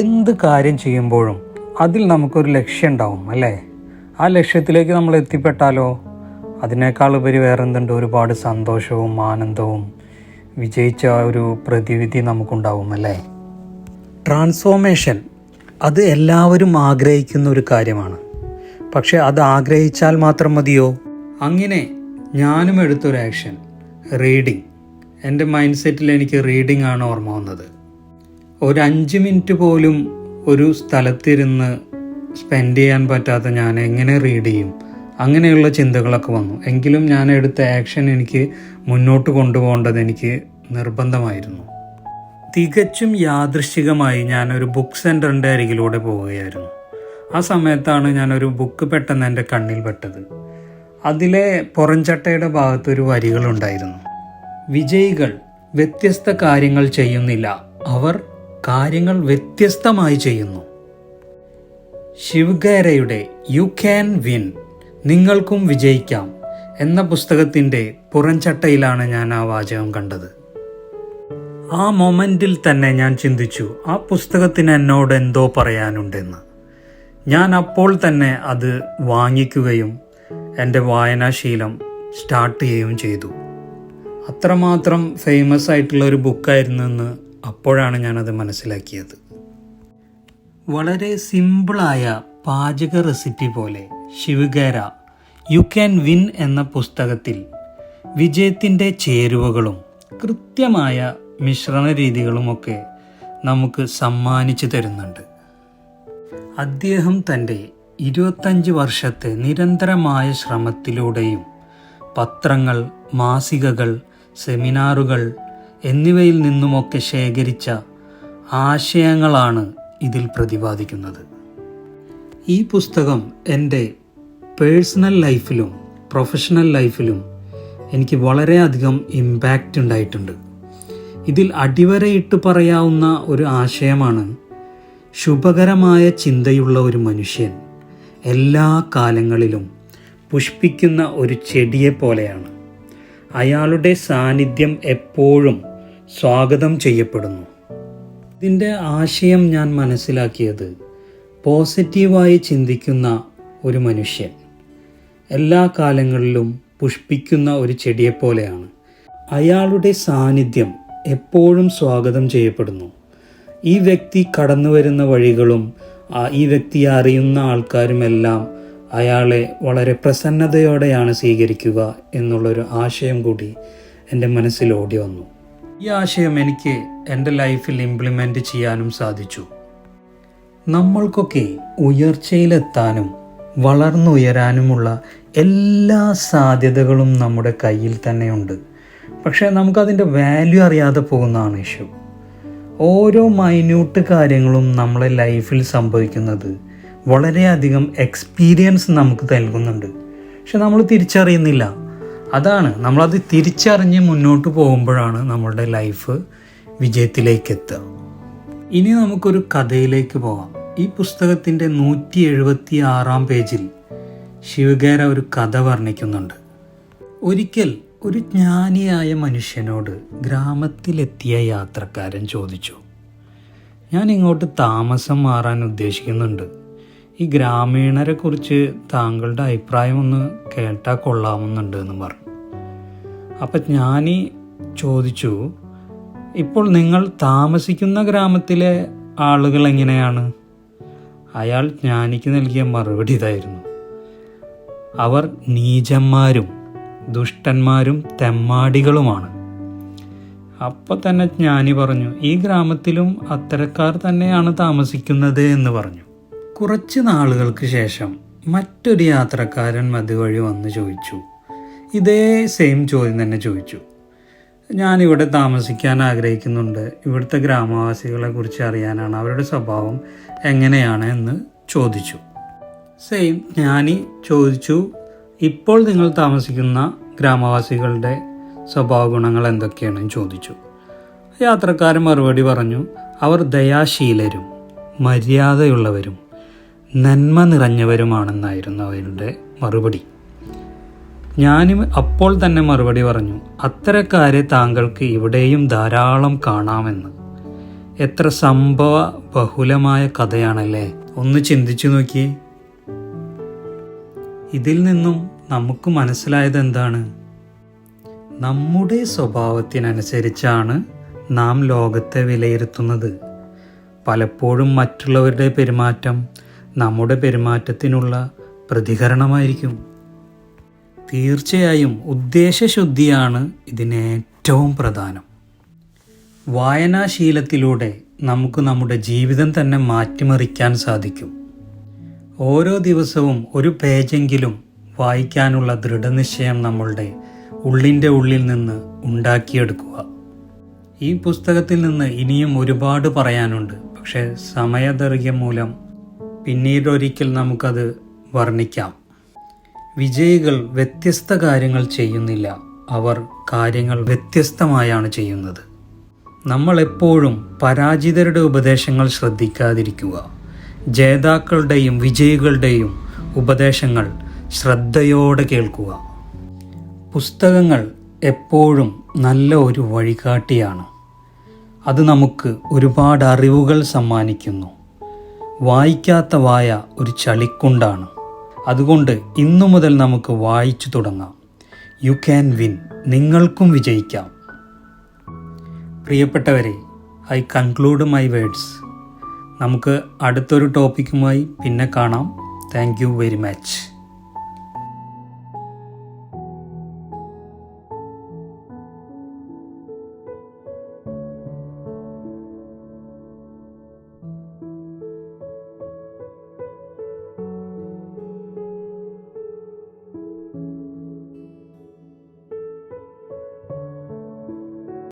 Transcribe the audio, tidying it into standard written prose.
എന്ത് കാര്യം ചെയ്യുമ്പോഴും അതിൽ നമുക്കൊരു ലക്ഷ്യം ഉണ്ടാവും അല്ലേ? ആ ലക്ഷ്യത്തിലേക്ക് നമ്മൾ എത്തിപ്പെട്ടാലോ അതിനേക്കാൾ ഉപരി വേറെന്തുണ്ട്, ഒരുപാട് സന്തോഷവും ആനന്ദവും വിജയിച്ച ഒരു പ്രതിവിധി നമുക്കുണ്ടാവും അല്ലേ? ട്രാൻസ്ഫോർമേഷൻ അത് എല്ലാവരും ആഗ്രഹിക്കുന്ന ഒരു കാര്യമാണ്. പക്ഷെ അത് ആഗ്രഹിച്ചാൽ മാത്രം മതിയോ? അങ്ങനെ ഞാനും എടുത്തൊരു ആക്ഷൻ, റീഡിങ്. എൻ്റെ മൈൻഡ് സെറ്റിൽ എനിക്ക് റീഡിംഗ് ആണ് ഓർമ്മ വന്നത്. ഒരു 5 മിനിറ്റ് പോലും ഒരു സ്ഥലത്തിരുന്ന് സ്പെൻഡ് ചെയ്യാൻ പറ്റാത്ത ഞാൻ എങ്ങനെ റീഡ് ചെയ്യും? അങ്ങനെയുള്ള ചിന്തകളൊക്കെ വന്നു. എങ്കിലും ഞാൻ എടുത്ത ആക്ഷൻ എനിക്ക് മുന്നോട്ട് കൊണ്ടുപോകേണ്ടത് എനിക്ക് നിർബന്ധമായിരുന്നു. തികച്ചും യാദൃശ്ചികമായി ഞാനൊരു ബുക്ക് സെൻറ്ററിൻ്റെ അരികിലൂടെ പോവുകയായിരുന്നു. ആ സമയത്താണ് ഞാനൊരു ബുക്ക് പെട്ടെന്ന് എൻ്റെ കണ്ണിൽ പെട്ടത്. അതിലെ പുറംചട്ടയുടെ ഭാഗത്തൊരു വരികളുണ്ടായിരുന്നു. വിജയികൾ വ്യത്യസ്ത കാര്യങ്ങൾ ചെയ്യുന്നില്ല, അവർ കാര്യങ്ങൾ വ്യത്യസ്തമായി ചെയ്യുന്നു. ശിവഗേരയുടെ യു ക്യാൻ വിൻ, നിങ്ങൾക്കും വിജയിക്കാം എന്ന പുസ്തകത്തിൻ്റെ പുറംചട്ടയിലാണ് ഞാൻ ആ വാചകം കണ്ടത്. ആ മൊമെൻറ്റിൽ തന്നെ ഞാൻ ചിന്തിച്ചു, ആ പുസ്തകത്തിന് എന്നോട് എന്തോ പറയാനുണ്ടെന്ന്. ഞാൻ അപ്പോൾ തന്നെ അത് വാങ്ങിക്കുകയും എൻ്റെ വായനാശീലം സ്റ്റാർട്ട് ചെയ്യുകയും ചെയ്തു. അത്രമാത്രം ഫേമസ് ആയിട്ടുള്ള ഒരു ബുക്കായിരുന്നെന്ന് അപ്പോഴാണ് ഞാനത് മനസ്സിലാക്കിയത്. വളരെ സിമ്പിളായ പാചക റെസിപ്പി പോലെ ശിവഗേര യു ക്യാൻ വിൻ എന്ന പുസ്തകത്തിൽ വിജയത്തിൻ്റെ ചേരുവകളും കൃത്യമായ മിശ്രണ രീതികളുമൊക്കെ നമുക്ക് സമ്മാനിച്ചു തരുന്നുണ്ട്. അദ്ദേഹം തൻ്റെ 25 വർഷത്തെ നിരന്തരമായ ശ്രമത്തിലൂടെയും പത്രങ്ങൾ, മാസികകൾ, സെമിനാറുകൾ എന്നിവയിൽ നിന്നുമൊക്കെ ശേഖരിച്ച ആശയങ്ങളാണ് ഇതിൽ പ്രതിപാദിക്കുന്നത്. ഈ പുസ്തകം എൻ്റെ പേഴ്സണൽ ലൈഫിലും പ്രൊഫഷണൽ ലൈഫിലും എനിക്ക് വളരെയധികം ഇമ്പാക്റ്റ് ഉണ്ടായിട്ടുണ്ട്. ഇതിൽ അടിവരയിട്ട് പറയാവുന്ന ഒരു ആശയമാണ്, ശുഭകരമായ ചിന്തയുള്ള ഒരു മനുഷ്യൻ എല്ലാ കാലങ്ങളിലും പുഷ്പിക്കുന്ന ഒരു ചെടിയെ പോലെയാണ്. അയാളുടെ സാന്നിധ്യം എപ്പോഴും സ്വാഗതം ചെയ്യപ്പെടുന്നു. ഇതിൻ്റെ ആശയം ഞാൻ മനസ്സിലാക്കിയത്, പോസിറ്റീവായി ചിന്തിക്കുന്ന ഒരു മനുഷ്യൻ എല്ലാ കാലങ്ങളിലും പുഷ്പിക്കുന്ന ഒരു ചെടിയെപ്പോലെയാണ്. അയാളുടെ സാന്നിധ്യം എപ്പോഴും സ്വാഗതം ചെയ്യപ്പെടുന്നു. ഈ വ്യക്തി കടന്നു വരുന്ന വഴികളും ഈ വ്യക്തിയെ അറിയുന്ന ആൾക്കാരുമെല്ലാം അയാളെ വളരെ പ്രസന്നതയോടെയാണ് സ്വീകരിക്കുക എന്നുള്ളൊരു ആശയം കൂടി എൻ്റെ മനസ്സിൽ ഓടി വന്നു. ഈ ആശയം എനിക്ക് എൻ്റെ ലൈഫിൽ ഇംപ്ലിമെൻ്റ് ചെയ്യാനും സാധിച്ചു. നമ്മൾക്കൊക്കെ ഉയർച്ചയിലെത്താനും വളർന്നുയരാനുമുള്ള എല്ലാ സാധ്യതകളും നമ്മുടെ കയ്യിൽ തന്നെയുണ്ട്. പക്ഷേ നമുക്കതിൻ്റെ വാല്യൂ അറിയാതെ പോകുന്നതാണ് ഇഷ്യൂ. ഓരോ മൈന്യൂട്ട് കാര്യങ്ങളും നമ്മളെ ലൈഫിൽ സംഭവിക്കുന്നത് വളരെയധികം എക്സ്പീരിയൻസ് നമുക്ക് നൽകുന്നുണ്ട്. പക്ഷെ നമ്മൾ തിരിച്ചറിയുന്നില്ല. അതാണ്, നമ്മളത് തിരിച്ചറിഞ്ഞ് മുന്നോട്ട് പോകുമ്പോഴാണ് നമ്മളുടെ ലൈഫ് വിജയത്തിലേക്ക് എത്തുക. ഇനി നമുക്കൊരു കഥയിലേക്ക് പോകാം. ഈ പുസ്തകത്തിൻ്റെ 176 പേജിൽ ശിവഗേര ഒരു കഥ വർണ്ണിക്കുന്നുണ്ട്. ഒരിക്കൽ ഒരു ജ്ഞാനിയായ മനുഷ്യനോട് ഗ്രാമത്തിലെത്തിയ യാത്രക്കാരൻ ചോദിച്ചു, ഞാൻ ഇങ്ങോട്ട് താമസം മാറാൻ ഉദ്ദേശിക്കുന്നുണ്ട്. ഈ ഗ്രാമീണരെ കുറിച്ച് താങ്കളുടെ അഭിപ്രായം ഒന്ന് കേട്ടാൽ കൊള്ളാമെന്നുണ്ട് എന്ന് പറഞ്ഞു. അപ്പം ജ്ഞാനി ചോദിച്ചു, ഇപ്പോൾ നിങ്ങൾ താമസിക്കുന്ന ഗ്രാമത്തിലെ ആളുകൾ എങ്ങനെയാണ്? അയാൾ ജ്ഞാനിക്ക് നൽകിയ മറുപടി ഇതായിരുന്നു, അവർ നീചന്മാരും ദുഷ്ടന്മാരും തെമ്മാടികളുമാണ്. അപ്പോൾ തന്നെ ജ്ഞാനി പറഞ്ഞു, ഈ ഗ്രാമത്തിലും അത്തരക്കാർ തന്നെയാണ് താമസിക്കുന്നത് എന്ന് പറഞ്ഞു. കുറച്ച് നാളുകൾക്ക് ശേഷം മറ്റൊരു യാത്രക്കാരൻ അതുവഴി വന്ന് ചോദിച്ചു, ഇതേ സെയിം ചോദ്യം തന്നെ ചോദിച്ചു. ഞാനിവിടെ താമസിക്കാൻ ആഗ്രഹിക്കുന്നുണ്ട്, ഇവിടുത്തെ ഗ്രാമവാസികളെ കുറിച്ച് അറിയാനാണ്, അവരുടെ സ്വഭാവം എങ്ങനെയാണ് എന്ന് ചോദിച്ചു. സെയിം ജ്ഞാനി ചോദിച്ചു, ഇപ്പോൾ നിങ്ങൾ താമസിക്കുന്ന ഗ്രാമവാസികളുടെ സ്വഭാവ ഗുണങ്ങൾ എന്തൊക്കെയാണെന്ന് ചോദിച്ചു. യാത്രക്കാരൻ മറുപടി പറഞ്ഞു, അവർ ദയാശീലരും മര്യാദയുള്ളവരും നന്മ നിറഞ്ഞവരുമാണെന്നായിരുന്നു അവരുടെ മറുപടി. ഞാനും അപ്പോൾ തന്നെ മറുപടി പറഞ്ഞു, അത്തരക്കാരെ താങ്കൾക്ക് ഇവിടെയും ധാരാളം കാണാമെന്ന്. എത്ര സംഭവ ബഹുലമായ കഥയാണല്ലേ. ഒന്ന് ചിന്തിച്ചു നോക്കിയേ. ഇതിൽ നിന്നും നമുക്ക് മനസ്സിലായത് എന്താണ്? നമ്മുടെ സ്വഭാവത്തിനനുസരിച്ചാണ് നാം ലോകത്തെ വിലയിരുത്തുന്നത്. പലപ്പോഴും മറ്റുള്ളവരുടെ പെരുമാറ്റം നമ്മുടെ പെരുമാറ്റത്തിനുള്ള പ്രതികരണമായിരിക്കും. തീർച്ചയായും ഉദ്ദേശശുദ്ധിയാണ് ഇതിന് ഏറ്റവും പ്രധാനം. വായനാശീലത്തിലൂടെ നമുക്ക് നമ്മുടെ ജീവിതം തന്നെ മാറ്റിമറിക്കാൻ സാധിക്കും. ഓരോ ദിവസവും ഒരു പേജെങ്കിലും വായിക്കാനുള്ള ദൃഢനിശ്ചയം നമ്മളുടെ ഉള്ളിൻ്റെ ഉള്ളിൽ നിന്ന് ഉണ്ടാക്കിയെടുക്കുക. ഈ പുസ്തകത്തിൽ നിന്ന് ഇനിയും ഒരുപാട് പറയാനുണ്ട്. പക്ഷേ സമയദൈർഘ്യം മൂലം പിന്നീടൊരിക്കൽ നമുക്കത് വർണ്ണിക്കാം. വിജയികൾ വ്യത്യസ്ത കാര്യങ്ങൾ ചെയ്യുന്നില്ല, അവർ കാര്യങ്ങൾ വ്യത്യസ്തമായാണ് ചെയ്യുന്നത്. നമ്മൾ എപ്പോഴും പരാജിതരുടെ ഉപദേശങ്ങൾ ശ്രദ്ധിക്കാതിരിക്കുക. ജേതാക്കളുടെയും വിജയികളുടെയും ഉപദേശങ്ങൾ ശ്രദ്ധയോടെ കേൾക്കുക. പുസ്തകങ്ങൾ എപ്പോഴും നല്ല ഒരു വഴികാട്ടിയാണ്. അത് നമുക്ക് ഒരുപാട് അറിവുകൾ സമ്മാനിക്കുന്നു. വായിക്കാത്ത വായ ഒരു ചളിക്കുണ്ടാണ്. അതുകൊണ്ട് ഇന്നു മുതൽ നമുക്ക് വായിച്ചു തുടങ്ങാം. You can win. നിങ്ങൾക്കും വിജയിക്കാം. പ്രിയപ്പെട്ടവരെ, ഐ കൺക്ലൂഡ് മൈ വേർഡ്സ്. നമുക്ക് അടുത്തൊരു ടോപ്പിക്കുമായി പിന്നെ കാണാം. Thank you very much.